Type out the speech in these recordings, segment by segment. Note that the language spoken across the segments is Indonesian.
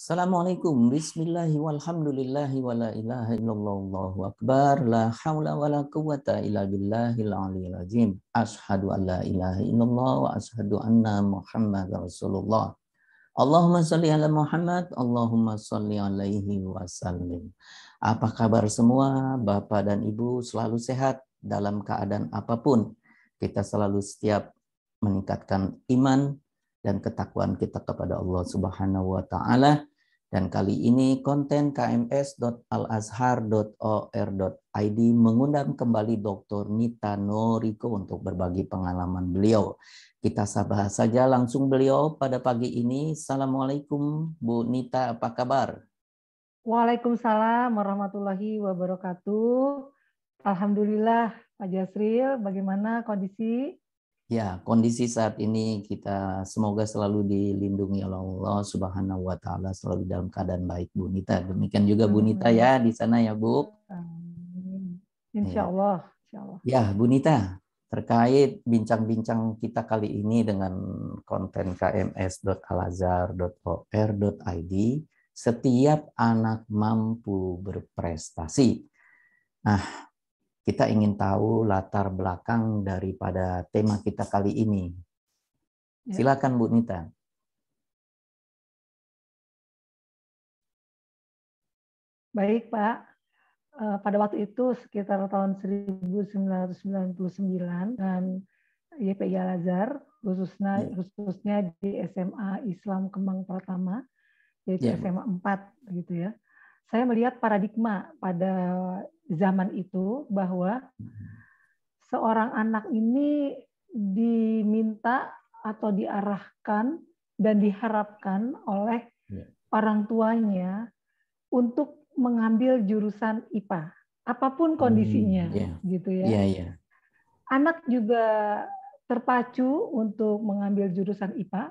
Assalamualaikum. Bismillahi walhamdulillahi wa la ilaha illallah Allahu akbar. La haula wa la quwata illa billahil aliyil azim. Asyhadu an la ilaha illallah wa asyhadu anna Muhammadar Rasulullah. Allahumma shalli ala Muhammad, Allahumma shalli alaihi wasallim. Apa kabar semua, Bapak dan Ibu? Selalu sehat dalam keadaan apapun. Kita selalu setiap meningkatkan iman dan ketakwaan kita kepada Allah Subhanahu wa taala. Dan kali ini konten kms.alazhar.or.id mengundang kembali Dr. Nita Noriko untuk berbagi pengalaman beliau. Kita sabar saja langsung beliau pada pagi ini. Assalamualaikum Bu Nita, apa kabar? Waalaikumsalam warahmatullahi wabarakatuh. Alhamdulillah Pak Jasril, bagaimana kondisi? Ya, kondisi saat ini kita semoga selalu dilindungi oleh Allah Subhanahu wa taala, selalu dalam keadaan baik Bu Nita. Demikian juga Bu Nita ya di sana ya Bu. Insya Allah. Ya Bu Nita, terkait bincang-bincang kita kali ini dengan konten kms.alazhar.or.id, setiap anak mampu berprestasi. Nah, kita ingin tahu latar belakang daripada tema kita kali ini. Silakan Bu Nita. Baik Pak, pada waktu itu sekitar tahun 1999 dan YPI Al-Azhar khususnya di SMA Islam Kemang Pratama, yaitu SMA 4 gitu ya. Saya melihat paradigma pada zaman itu bahwa seorang anak ini diminta atau diarahkan dan diharapkan oleh orang tuanya untuk mengambil jurusan IPA, apapun kondisinya, gitu ya. Anak juga terpacu untuk mengambil jurusan IPA.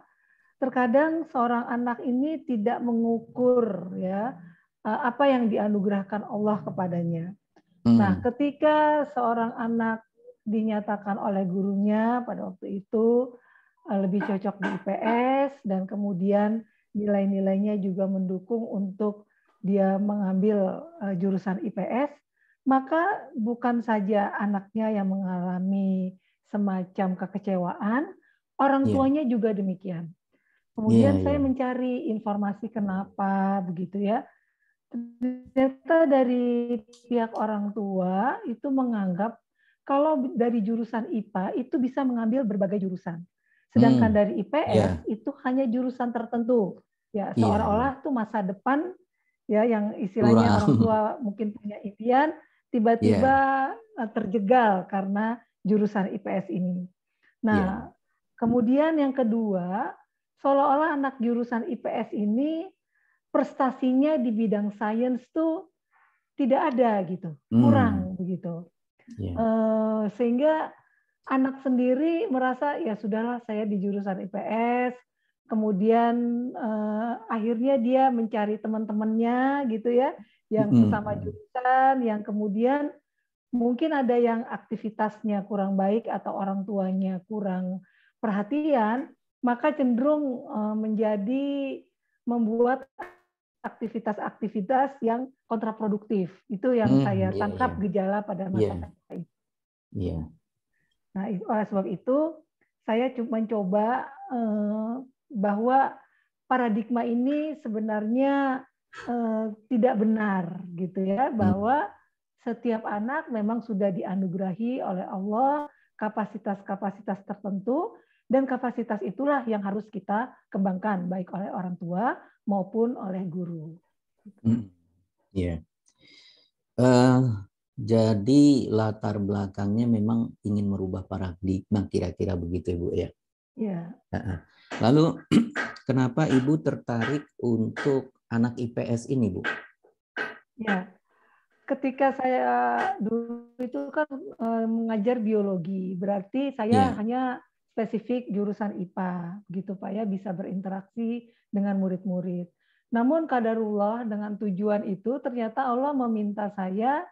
Terkadang seorang anak ini tidak mengukur ya apa yang dianugerahkan Allah kepadanya. Nah, ketika seorang anak dinyatakan oleh gurunya pada waktu itu lebih cocok di IPS dan kemudian nilai-nilainya juga mendukung untuk dia mengambil jurusan IPS, maka bukan saja anaknya yang mengalami semacam kekecewaan, orang tuanya juga demikian. Kemudian saya mencari informasi kenapa begitu ya. Ternyata dari pihak orang tua itu menganggap kalau dari jurusan IPA itu bisa mengambil berbagai jurusan. Sedangkan dari IPS itu hanya jurusan tertentu. Ya, seolah-olah tuh masa depan ya yang istilahnya orang tua mungkin punya impian tiba-tiba terjegal karena jurusan IPS ini. Nah, kemudian yang kedua, seolah-olah anak jurusan IPS ini prestasinya di bidang sains tuh tidak ada gitu, kurang begitu. Sehingga anak sendiri merasa ya sudahlah saya di jurusan IPS, kemudian akhirnya dia mencari teman-temannya gitu ya, yang sesama jurusan, yang kemudian mungkin ada yang aktivitasnya kurang baik atau orang tuanya kurang perhatian, maka cenderung menjadi membuat aktivitas-aktivitas yang kontraproduktif. Itu yang saya tangkap gejala pada masa itu. Nah, oleh sebab itu saya mencoba bahwa paradigma ini sebenarnya tidak benar gitu ya, bahwa setiap anak memang sudah dianugerahi oleh Allah kapasitas-kapasitas tertentu, dan kapasitas itulah yang harus kita kembangkan baik oleh orang tua maupun oleh guru. Jadi latar belakangnya memang ingin merubah paradigma, kira-kira begitu Ibu ya? Iya. Lalu kenapa Ibu tertarik untuk anak IPS ini Bu? Ya, ketika saya dulu itu kan mengajar biologi, berarti saya hanya spesifik jurusan IPA, gitu Pak ya, bisa berinteraksi dengan murid-murid. Namun qadarullah dengan tujuan itu ternyata Allah meminta saya,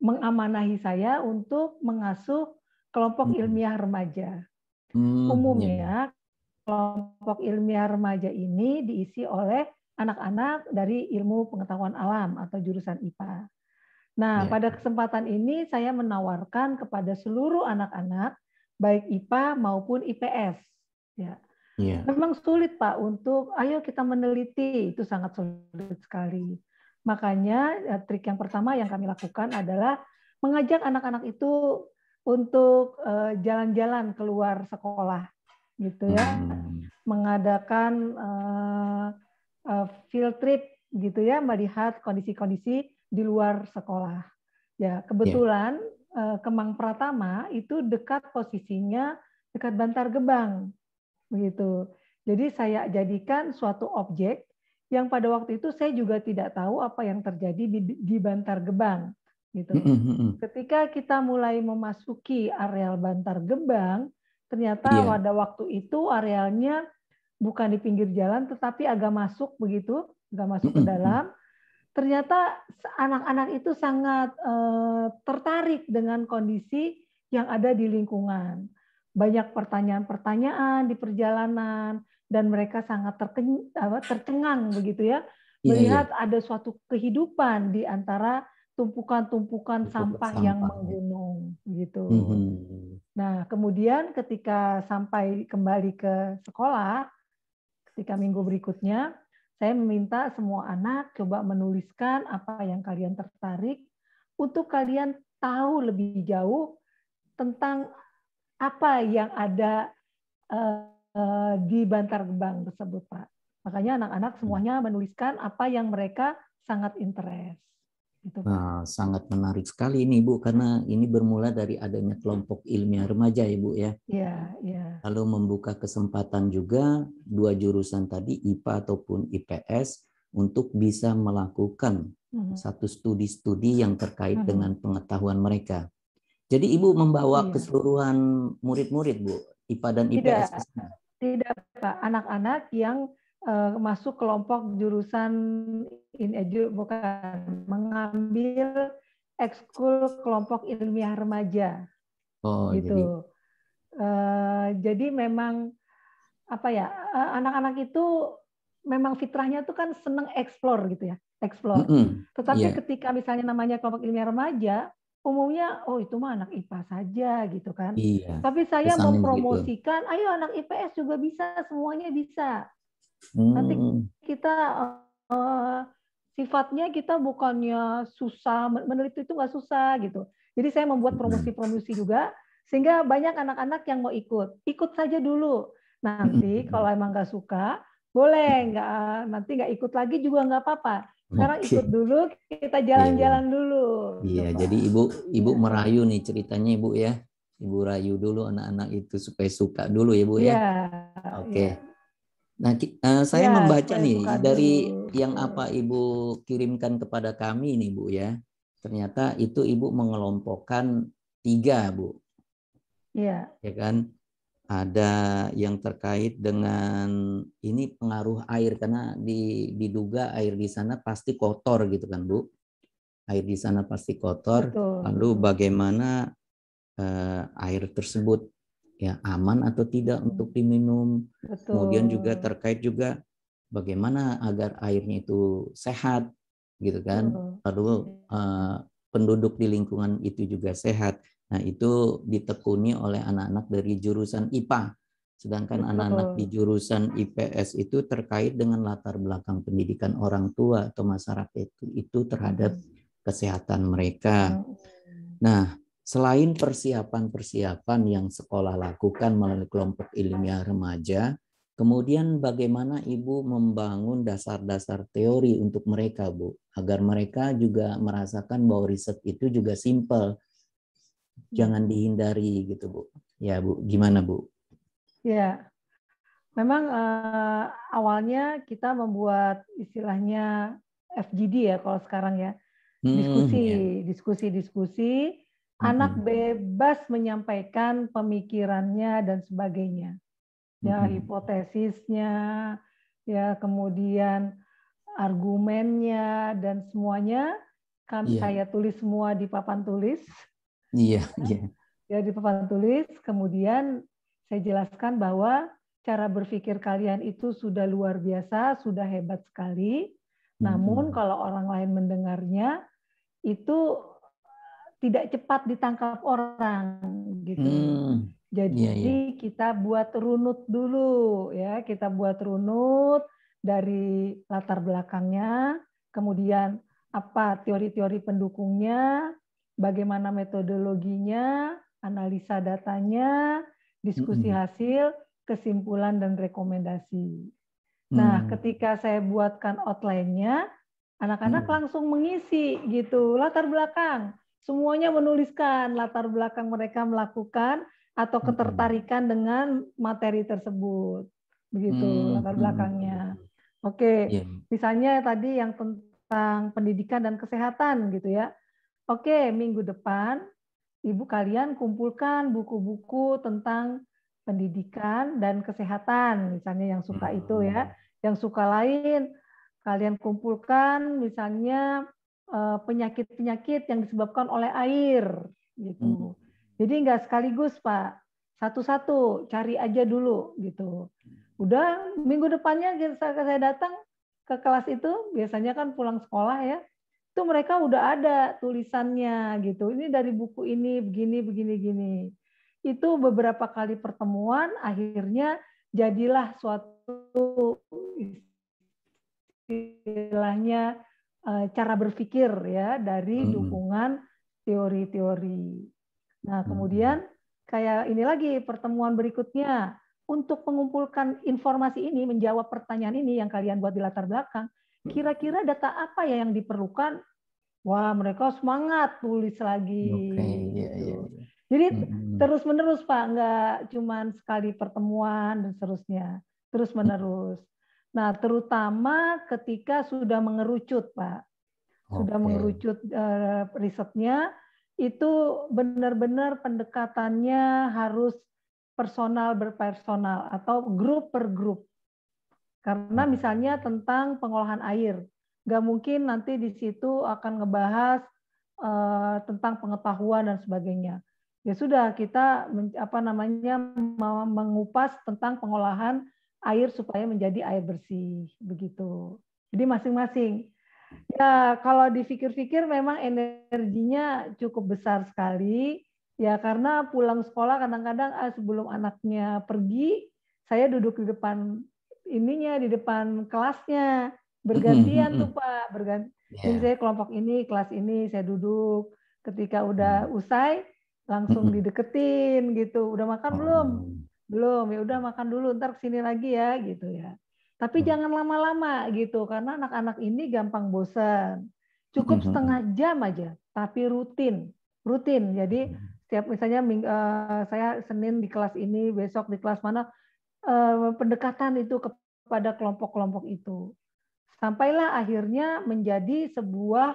mengamanahi saya untuk mengasuh kelompok ilmiah remaja. Umumnya kelompok ilmiah remaja ini diisi oleh anak-anak dari ilmu pengetahuan alam atau jurusan IPA. Nah, pada kesempatan ini saya menawarkan kepada seluruh anak-anak, baik IPA maupun IPS. Ya. Memang sulit, Pak, untuk ayo kita meneliti, itu sangat sulit sekali. Makanya trik yang pertama yang kami lakukan adalah mengajak anak-anak itu untuk jalan-jalan keluar sekolah, gitu ya, mengadakan field trip, gitu ya, melihat kondisi-kondisi di luar sekolah. Ya, kebetulan Kemang Pratama itu dekat posisinya dekat Bantar Gebang, begitu. Jadi saya jadikan suatu objek yang pada waktu itu saya juga tidak tahu apa yang terjadi di Bantar Gebang, gitu. Ketika kita mulai memasuki areal Bantar Gebang, ternyata pada waktu itu arealnya bukan di pinggir jalan, tetapi agak masuk begitu, agak masuk ke dalam. Ternyata anak-anak itu sangat tertarik dengan kondisi yang ada di lingkungan. Banyak pertanyaan-pertanyaan di perjalanan dan mereka sangat tercengang begitu ya, melihat ada suatu kehidupan di antara tumpukan-tumpukan sampah yang menggunung gitu. Nah, kemudian ketika sampai kembali ke sekolah, ketika minggu berikutnya, saya meminta semua anak coba menuliskan apa yang kalian tertarik untuk kalian tahu lebih jauh tentang apa yang ada di Bantar Gebang tersebut, Pak. Makanya anak-anak semuanya menuliskan apa yang mereka sangat interest. Gitu, Nah, sangat menarik sekali ini, Bu, karena ini bermula dari adanya kelompok ilmiah remaja ya, Bu ya. Iya, iya. Lalu membuka kesempatan juga dua jurusan tadi, IPA ataupun IPS, untuk bisa melakukan satu studi-studi yang terkait dengan pengetahuan mereka. Jadi Ibu membawa keseluruhan murid-murid, Bu, IPA dan IPS ke sana? Tidak, Pak. Anak-anak yang masuk kelompok jurusan bukan mengambil ekskul kelompok ilmiah remaja. Oh, gitu. Jadi memang apa ya, anak-anak itu memang fitrahnya tuh kan seneng explore gitu ya, explore. Tetapi ketika misalnya namanya kelompok ilmiah remaja, umumnya oh itu mah anak IPA saja gitu kan. Tapi saya mempromosikan, ayo anak IPS juga bisa, semuanya bisa. Nanti kita sifatnya kita bukannya susah, meneliti itu nggak susah gitu. Jadi saya membuat promosi-promosi juga sehingga banyak anak-anak yang mau ikut saja dulu. Nanti kalau emang nggak suka, boleh nanti nggak ikut lagi juga nggak apa-apa. Sekarang ikut dulu, kita jalan-jalan dulu. Iya, jadi ibu merayu nih ceritanya Ibu ya. Ibu rayu dulu anak-anak itu supaya suka dulu ya Bu ya. Oke. Nah, saya membaca nih dari yang apa Ibu kirimkan kepada kami nih Bu ya. Ternyata itu Ibu mengelompokkan 3 Bu. Iya. Ya kan? Ada yang terkait dengan ini pengaruh air karena diduga air di sana pasti kotor gitu kan Bu. Air di sana pasti kotor. Lalu bagaimana air tersebut ya aman atau tidak untuk diminum. Kemudian juga terkait juga bagaimana agar airnya itu sehat gitu kan. Lalu penduduk di lingkungan itu juga sehat. Nah, itu ditekuni oleh anak-anak dari jurusan IPA. Sedangkan anak-anak di jurusan IPS itu terkait dengan latar belakang pendidikan orang tua atau masyarakat itu terhadap kesehatan mereka. Nah, selain persiapan-persiapan yang sekolah lakukan melalui kelompok ilmiah remaja, kemudian bagaimana Ibu membangun dasar-dasar teori untuk mereka, Bu, agar mereka juga merasakan bahwa riset itu juga simpel. Jangan dihindari gitu, Bu. Ya, Bu. Gimana, Bu? Ya. Memang awalnya kita membuat istilahnya FGD ya kalau sekarang ya. Diskusi, anak bebas menyampaikan pemikirannya dan sebagainya. Ya, hipotesisnya, ya kemudian argumennya dan semuanya saya tulis semua di papan tulis. Iya. Ya, di papan tulis, kemudian saya jelaskan bahwa cara berpikir kalian itu sudah luar biasa, sudah hebat sekali. Namun kalau orang lain mendengarnya itu tidak cepat ditangkap orang gitu. Jadi kita buat runut dulu ya, kita buat runut dari latar belakangnya, kemudian apa teori-teori pendukungnya, bagaimana metodologinya, analisa datanya, diskusi hasil, kesimpulan dan rekomendasi. Nah, ketika saya buatkan outline-nya, anak-anak langsung mengisi gitu, latar belakang. Semuanya menuliskan latar belakang mereka melakukan atau ketertarikan dengan materi tersebut. Begitu latar belakangnya. Oke, misalnya tadi yang tentang pendidikan dan kesehatan gitu ya. Oke, minggu depan ibu kalian kumpulkan buku-buku tentang pendidikan dan kesehatan, misalnya yang suka itu ya. Yang suka lain kalian kumpulkan misalnya penyakit-penyakit yang disebabkan oleh air gitu. Jadi nggak sekaligus Pak, satu-satu cari aja dulu gitu. Udah minggu depannya saya datang ke kelas itu, biasanya kan pulang sekolah ya, itu mereka udah ada tulisannya gitu. Ini dari buku ini begini begini gini. Itu beberapa kali pertemuan akhirnya jadilah suatu istilahnya cara berpikir ya dari dukungan teori-teori. Nah, kemudian kayak ini lagi pertemuan berikutnya untuk mengumpulkan informasi ini, menjawab pertanyaan ini yang kalian buat di latar belakang, kira-kira data apa ya yang diperlukan? Wah, mereka semangat tulis lagi. Gitu. Jadi terus-menerus Pak, nggak cuma sekali pertemuan dan seterusnya, terus-menerus. Nah, terutama ketika sudah mengerucut, Pak. Sudah mengerucut risetnya, itu benar-benar pendekatannya harus personal berpersonal atau grup per grup. Karena misalnya tentang pengolahan air, nggak mungkin nanti di situ akan ngebahas tentang pengetahuan dan sebagainya. Ya sudah, kita mengupas tentang pengolahan air supaya menjadi air bersih begitu. Jadi masing-masing. Ya kalau dipikir-pikir memang energinya cukup besar sekali ya karena pulang sekolah kadang-kadang sebelum anaknya pergi saya duduk di depan ininya di depan kelasnya bergantian tuh Pak berganti. Ini saya kelompok ini kelas ini saya duduk ketika udah usai langsung dideketin gitu udah makan belum ya udah makan dulu ntar kesini lagi ya gitu ya. Tapi jangan lama-lama gitu, karena anak-anak ini gampang bosan. Cukup setengah jam aja, tapi rutin. Rutin, jadi setiap misalnya saya Senin di kelas ini, besok di kelas mana, pendekatan itu kepada kelompok-kelompok itu. Sampailah akhirnya menjadi sebuah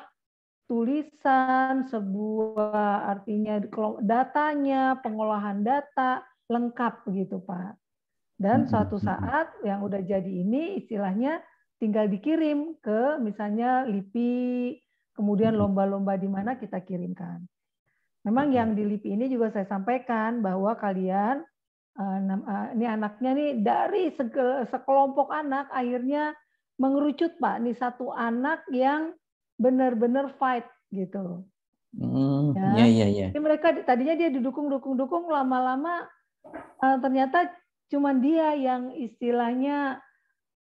tulisan, sebuah artinya datanya, pengolahan data, lengkap begitu Pak. Dan suatu saat yang udah jadi ini istilahnya tinggal dikirim ke misalnya LIPI, kemudian lomba-lomba di mana kita kirimkan. Memang yang di LIPI ini juga saya sampaikan bahwa kalian, ini anaknya nih dari sekelompok anak akhirnya mengerucut Pak, nih satu anak yang benar-benar fight gitu. Ya. Jadi mereka tadinya dia didukung, lama-lama ternyata cuman dia yang istilahnya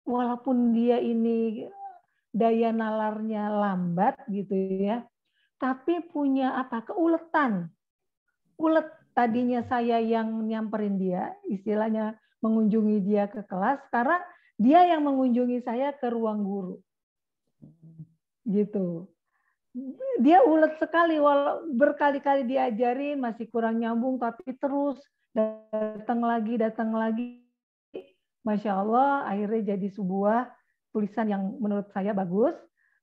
walaupun dia ini daya nalarnya lambat gitu ya, tapi punya keuletan. Ulet tadinya saya yang nyamperin dia, istilahnya mengunjungi dia ke kelas, sekarang dia yang mengunjungi saya ke ruang guru. Gitu. Dia ulet sekali, walau berkali-kali diajarin masih kurang nyambung, tapi terus datang lagi. Masya Allah, akhirnya jadi sebuah tulisan yang menurut saya bagus.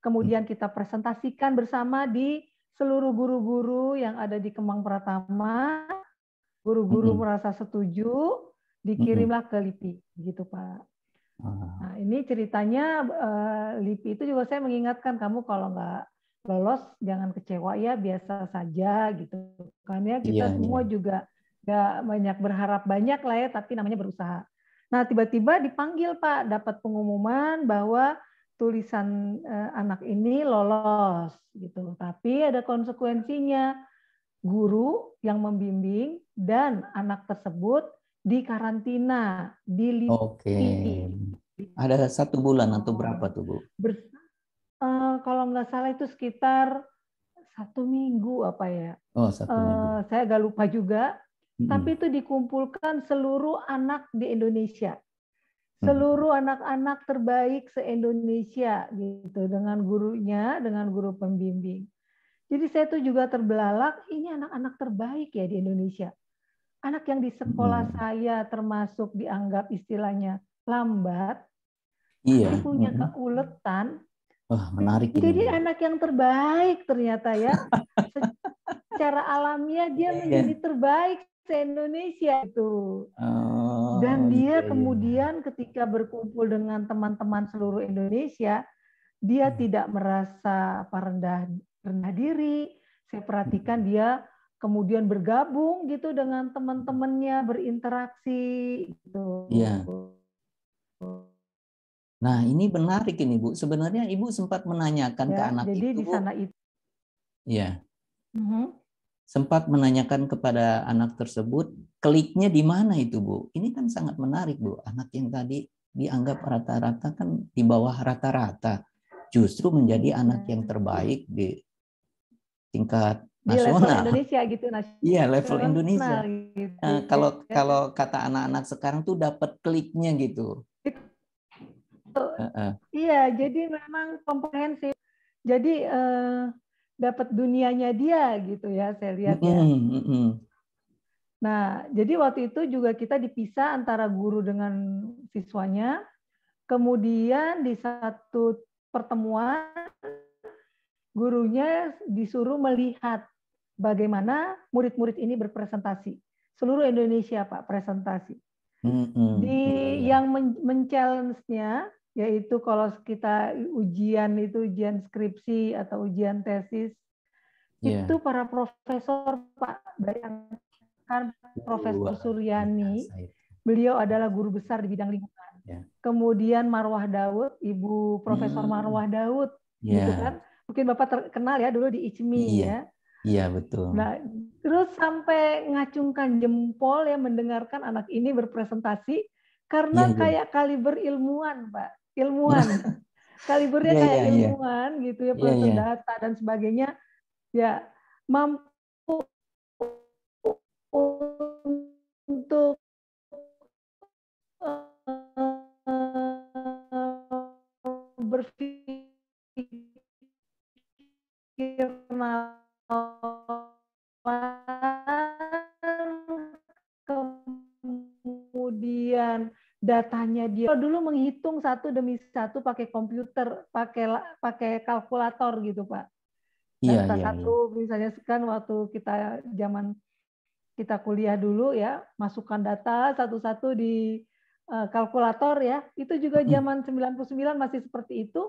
Kemudian kita presentasikan bersama di seluruh guru-guru yang ada di Kemang Pratama. Guru-guru merasa setuju, dikirimlah ke LIPI, gitu Pak. Nah, ini ceritanya LIPI itu juga saya mengingatkan kamu kalau nggak lolos jangan kecewa ya, biasa saja gitu kan ya. Kita semua juga nggak banyak berharap banyak lah ya, tapi namanya berusaha. Nah, tiba-tiba dipanggil Pak, dapat pengumuman bahwa tulisan anak ini lolos gitu. Tapi ada konsekuensinya. Guru yang membimbing dan anak tersebut dikarantina, Oke. Ada 1 bulan atau berapa tuh, Bu? Kalau nggak salah itu sekitar 1 minggu apa ya. Oh, 1 minggu. Saya agak lupa juga. Mm-mm. Tapi itu dikumpulkan seluruh anak di Indonesia. Mm-mm. Seluruh anak-anak terbaik se-Indonesia gitu, dengan gurunya, dengan guru pembimbing. Jadi saya tuh juga terbelalak, ini anak-anak terbaik ya di Indonesia. Anak yang di sekolah saya termasuk dianggap istilahnya lambat, Iya. tapi punya keuletan. Wah, menarik ini, Jadi Bu. anak yang terbaik ternyata ya. Secara alamiah dia menjadi terbaik se-Indonesia itu. Dan dia kemudian ketika berkumpul dengan teman-teman seluruh Indonesia, dia tidak merasa rendah diri. Saya perhatikan dia kemudian bergabung gitu dengan teman-temannya, berinteraksi gitu. Iya. Nah, ini menarik ini, Bu. Sebenarnya Ibu sempat menanyakan ke anak jadi itu, di sana itu. Iya. Sempat menanyakan kepada anak tersebut, kliknya di mana itu, Bu? Ini kan sangat menarik, Bu. Anak yang tadi dianggap rata-rata kan di bawah rata-rata, justru menjadi anak yang terbaik di tingkat nasional. Di level Indonesia gitu, nasional. Iya, level Indonesia. Gitu. Kalau kata anak-anak sekarang tuh dapat kliknya gitu. Iya, jadi memang komprehensif. Jadi dapat dunianya dia gitu ya, saya lihat ya. Nah, jadi waktu itu juga kita dipisah antara guru dengan siswanya. Kemudian di satu pertemuan, gurunya disuruh melihat bagaimana murid-murid ini berpresentasi. Seluruh Indonesia, Pak, presentasi. Yang men-challenge-nya, yaitu kalau kita ujian itu ujian skripsi atau ujian tesis, itu para profesor, Pak, bayangkan Profesor Suryani, beliau adalah guru besar di bidang lingkungan. Kemudian Marwah Daud, Ibu Profesor Marwah Daud, gitu kan? Mungkin Bapak terkenal ya dulu di ICMI ya. Iya, betul. Nah, terus sampai ngacungkan jempol ya mendengarkan anak ini berpresentasi karena kayak kaliber ilmuwan, Pak. Ilmuwan. Kalibernya kayak ilmuwan gitu ya, profesor data dan sebagainya. Ya, mampu untuk berpikir kemudian datanya dia dulu menghitung satu demi satu pakai komputer, pakai kalkulator gitu, Pak. Data satu misalnya kan waktu kita zaman kita kuliah dulu ya, masukkan data satu-satu di kalkulator ya. Itu juga zaman 99 masih seperti itu.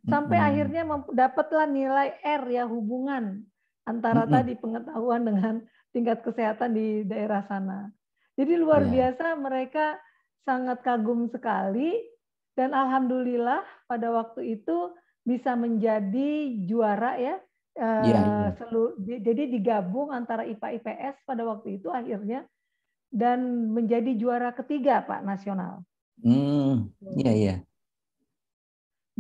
Sampai akhirnya dapatlah nilai R ya, hubungan antara tadi pengetahuan dengan tingkat kesehatan di daerah sana. Jadi luar biasa, mereka sangat kagum sekali dan alhamdulillah pada waktu itu bisa menjadi juara ya. Jadi digabung antara IPA IPS pada waktu itu akhirnya dan menjadi juara ketiga, Pak, nasional. Iya.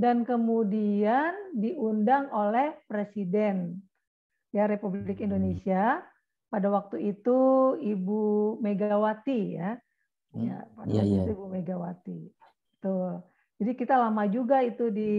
Dan kemudian diundang oleh Presiden ya Republik Indonesia pada waktu itu Ibu Megawati ya. Ya, pada waktu itu Ibu Megawati. Tuh. Jadi kita lama juga itu di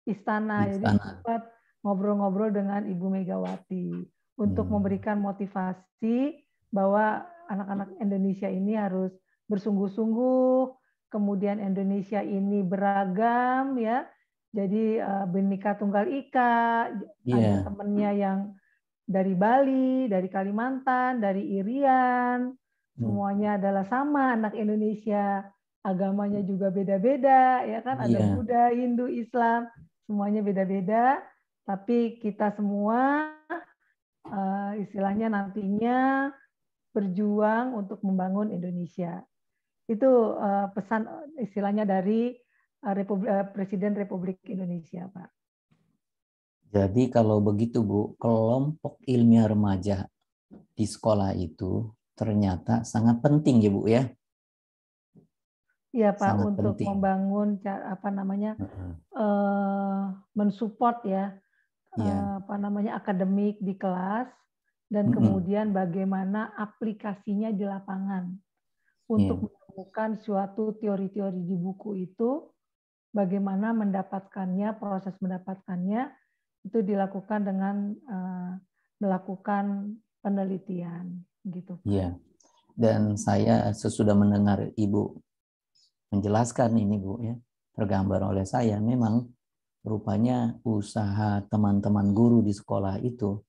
istana. Jadi sempat ngobrol-ngobrol dengan Ibu Megawati untuk memberikan motivasi bahwa anak-anak Indonesia ini harus bersungguh-sungguh, kemudian Indonesia ini beragam ya. Jadi Bhinneka Tunggal Ika, ada temennya yang dari Bali, dari Kalimantan, dari Irian, semuanya adalah sama anak Indonesia. Agamanya juga beda-beda, ya kan? Ada Buddha, Hindu, Islam, semuanya beda-beda. Tapi kita semua istilahnya nantinya berjuang untuk membangun Indonesia. Itu pesan istilahnya dari Presiden Republik Indonesia, Pak. Jadi kalau begitu Bu, kelompok ilmiah remaja di sekolah itu ternyata sangat penting ya Bu ya. Iya Pak, Sangat untuk penting. membangun mensupport ya Iya. akademik di kelas dan kemudian bagaimana aplikasinya di lapangan untuk menemukan suatu teori-teori di buku itu, bagaimana mendapatkannya, proses mendapatkannya itu dilakukan dengan melakukan penelitian gitu Pak. Iya. Dan saya sesudah mendengar Ibu menjelaskan ini Bu ya, tergambar oleh saya memang rupanya usaha teman-teman guru di sekolah itu,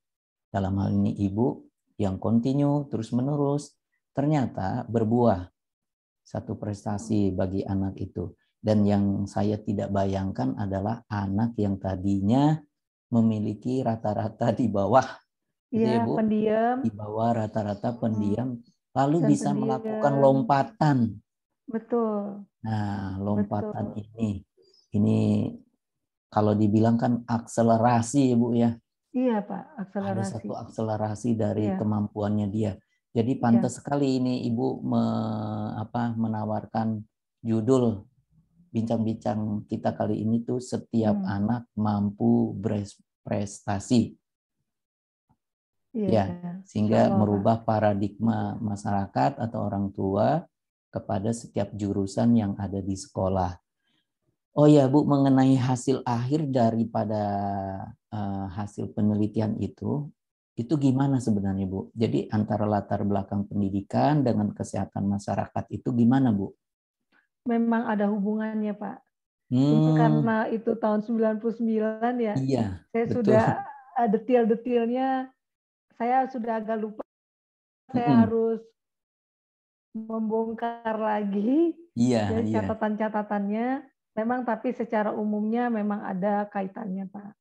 dalam hal ini Ibu yang kontinu terus-menerus ternyata berbuah satu prestasi bagi anak itu. Dan yang saya tidak bayangkan adalah anak yang tadinya memiliki rata-rata di bawah, gitu ya Bu, pendiam. di bawah rata-rata pendiam, lalu Dan bisa melakukan lompatan. Betul. Nah, lompatan ini kalau dibilang kan akselerasi ya Bu ya. Iya Pak, akselerasi. Ada satu akselerasi dari kemampuannya dia. Jadi pantas sekali ini Ibu menawarkan judul bincang-bincang kita kali ini tuh setiap anak mampu berprestasi. Ya, sehingga merubah paradigma masyarakat atau orang tua kepada setiap jurusan yang ada di sekolah. Oh ya Bu, mengenai hasil akhir daripada hasil penelitian itu gimana sebenarnya Bu? Jadi antara latar belakang pendidikan dengan kesehatan masyarakat itu gimana Bu? Memang ada hubungannya Pak. Cuma karena itu tahun 99 ya, iya, saya betul. sudah detail-detailnya saya sudah agak lupa. Saya harus membongkar lagi catatan-catatannya. Memang tapi secara umumnya memang ada kaitannya Pak.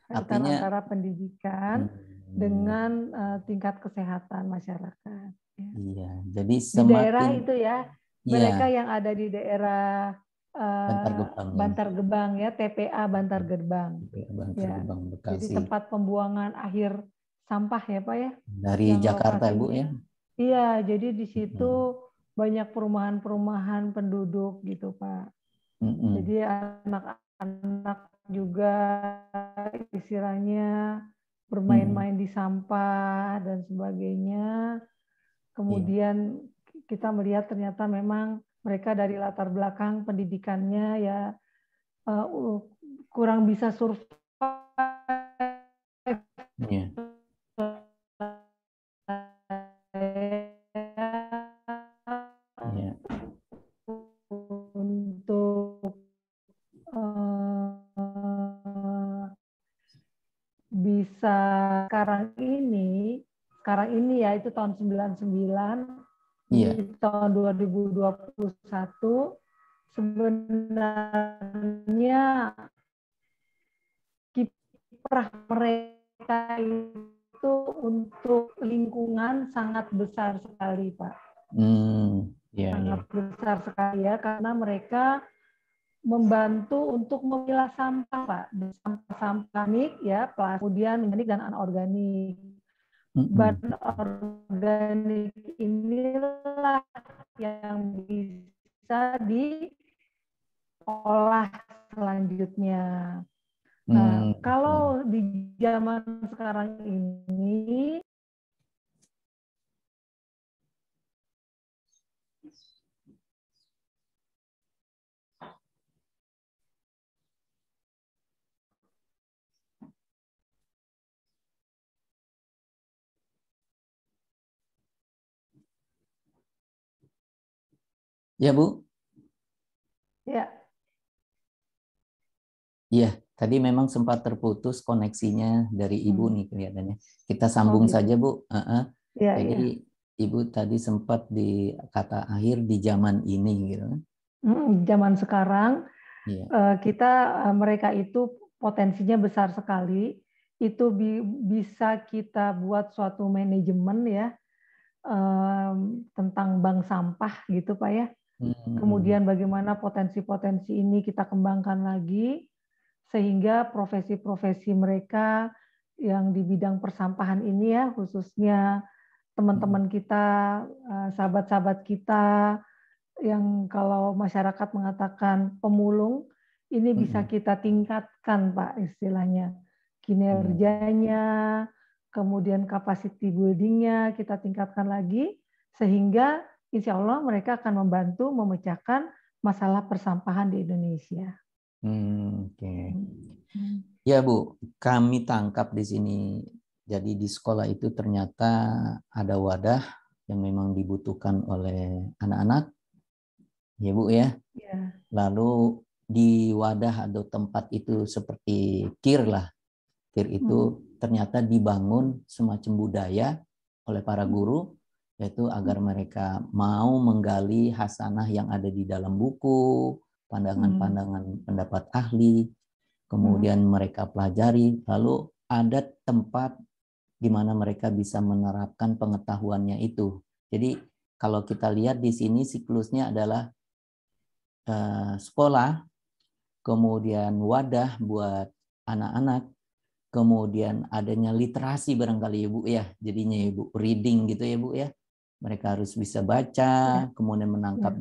Kaitan antara pendidikan dengan tingkat kesehatan masyarakat. Iya, jadi di daerah itu ya, mereka yang ada di daerah Bantar Gebang ya, TPA Bantar Gebang. Jadi tempat pembuangan akhir sampah ya Pak ya. Dari Jakarta Bu ya. Iya, jadi di situ banyak perumahan-perumahan penduduk gitu Pak. Jadi anak-anak juga istilahnya bermain-main di sampah dan sebagainya. Kemudian kita melihat ternyata memang mereka dari latar belakang pendidikannya ya kurang bisa survive untuk bisa sekarang ini ya itu tahun 99 di tahun 2021 sebenarnya kiprah mereka itu untuk lingkungan sangat besar sekali Pak. Sangat besar sekali ya, karena mereka membantu untuk memilah sampah Pak, sampah organik ya, kemudian organik dan anorganik. Bahan organik inilah yang bisa diolah selanjutnya. Nah, kalau di zaman sekarang ini ya Bu? Ya. Iya, tadi memang sempat terputus koneksinya dari Ibu nih kelihatannya. Kita sambung saja Bu. Jadi Ibu tadi sempat di kata akhir di zaman ini gitu. Zaman sekarang mereka itu potensinya besar sekali. Itu bisa kita buat suatu manajemen ya. tentang bank sampah gitu Pak ya. Kemudian bagaimana potensi-potensi ini kita kembangkan lagi sehingga profesi-profesi mereka yang di bidang persampahan ini ya, khususnya teman-teman kita, sahabat-sahabat kita yang kalau masyarakat mengatakan pemulung, ini bisa kita tingkatkan Pak istilahnya. Kinerjanya, kemudian capacity building-nya kita tingkatkan lagi, sehingga insya Allah mereka akan membantu memecahkan masalah persampahan di Indonesia. Oke. Ya Bu, kami tangkap di sini. Jadi di sekolah itu ternyata ada wadah yang memang dibutuhkan oleh anak-anak, ya Bu ya. Lalu di wadah atau tempat itu seperti KIR lah. KIR itu ternyata dibangun semacam budaya oleh para guru, yaitu agar mereka mau menggali hasanah yang ada di dalam buku, pandangan-pandangan pendapat ahli, kemudian mereka pelajari, lalu ada tempat di mana mereka bisa menerapkan pengetahuannya itu. Jadi kalau kita lihat di sini siklusnya adalah sekolah, kemudian wadah buat anak-anak, kemudian adanya literasi barangkali ya Bu ya, jadinya ya Bu, reading gitu ya Bu ya. Mereka harus bisa baca, kemudian menangkap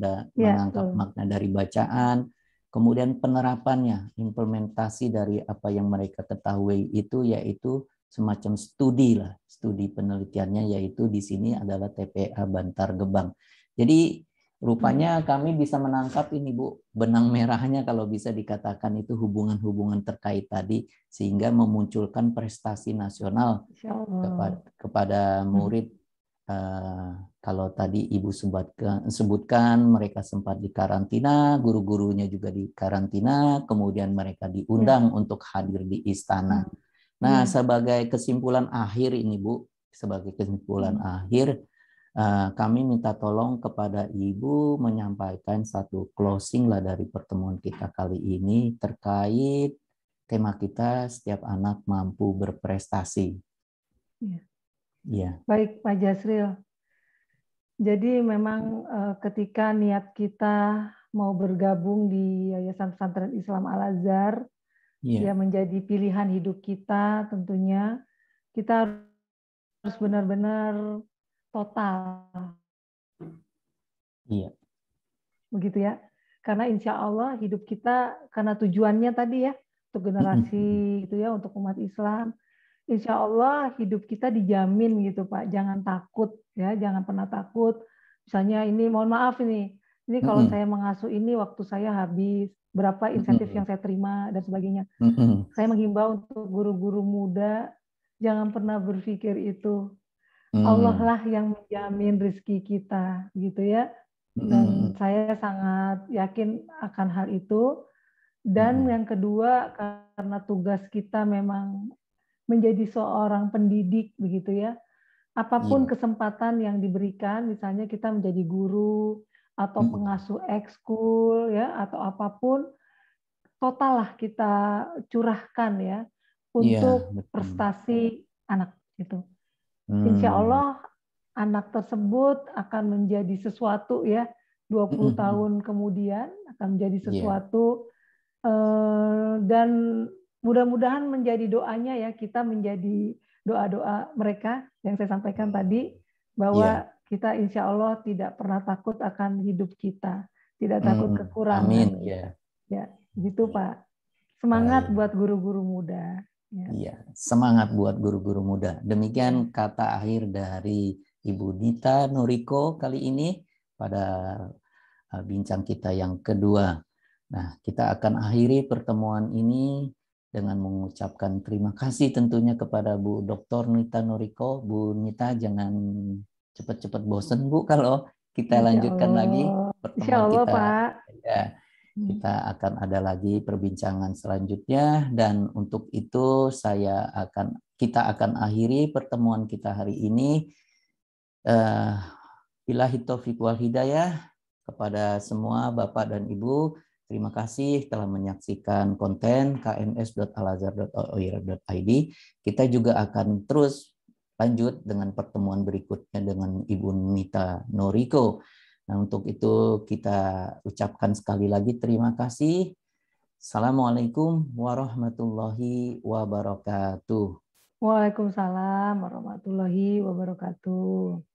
makna dari bacaan, kemudian penerapannya, implementasi dari apa yang mereka ketahui itu yaitu semacam studi lah, studi penelitiannya yaitu di sini adalah TPA Bantar Gebang. Jadi rupanya kami bisa menangkap ini Bu, benang merahnya kalau bisa dikatakan itu hubungan-hubungan terkait tadi sehingga memunculkan prestasi nasional kepada murid. Kalau tadi Ibu sebutkan mereka sempat dikarantina, guru-gurunya juga dikarantina, kemudian mereka diundang untuk hadir di istana. Nah, sebagai kesimpulan akhir ini Bu, sebagai kesimpulan akhir, kami minta tolong kepada Ibu menyampaikan satu closing lah dari pertemuan kita kali ini terkait tema kita setiap anak mampu berprestasi. Ya. Baik Pak Jasril. Jadi memang ketika niat kita mau bergabung di Yayasan Pesantren Islam Al-Azhar, ya menjadi pilihan hidup kita tentunya, kita harus benar-benar total. Iya. Begitu ya. Karena insya Allah hidup kita, karena tujuannya tadi ya, untuk generasi gitu ya, untuk umat Islam, insya Allah hidup kita dijamin gitu Pak. Jangan takut ya, jangan pernah takut. Misalnya ini mohon maaf ini kalau saya mengasuh ini waktu saya habis, berapa insentif yang saya terima dan sebagainya. Saya menghimbau untuk guru-guru muda jangan pernah berpikir itu. Allah lah yang menjamin rezeki kita gitu ya. Dan saya sangat yakin akan hal itu. Dan yang kedua karena tugas kita memang menjadi seorang pendidik begitu ya. Apapun kesempatan yang diberikan, misalnya kita menjadi guru atau pengasuh ekskul ya atau apapun, total lah kita curahkan ya untuk prestasi anak itu. Insya Allah anak tersebut akan menjadi sesuatu ya 20 tahun kemudian akan menjadi sesuatu dan mudah-mudahan menjadi doanya ya kita menjadi doa-doa mereka yang saya sampaikan tadi bahwa kita insya Allah tidak pernah takut akan hidup kita, tidak takut kekurangan. Amin. Ya, gitu Pak. Semangat buat guru-guru muda. Iya, semangat buat guru-guru muda. Demikian kata akhir dari Ibu Nita Noriko kali ini pada bincang kita yang kedua. Nah, kita akan akhiri pertemuan ini dengan mengucapkan terima kasih tentunya kepada Bu Dr. Nita Noriko. Bu Nita jangan cepat-cepat bosan Bu kalau kita lanjutkan lagi pertemuan kita. Pak. Ya, kita akan ada lagi perbincangan selanjutnya dan untuk itu kita akan akhiri pertemuan kita hari ini. Billahi taufiq wal hidayah kepada semua Bapak dan Ibu. Terima kasih telah menyaksikan konten kms.alazhar.oir.id. Kita juga akan terus lanjut dengan pertemuan berikutnya dengan Ibu Nita Noriko. Nah, untuk itu kita ucapkan sekali lagi terima kasih. Assalamualaikum warahmatullahi wabarakatuh. Waalaikumsalam warahmatullahi wabarakatuh.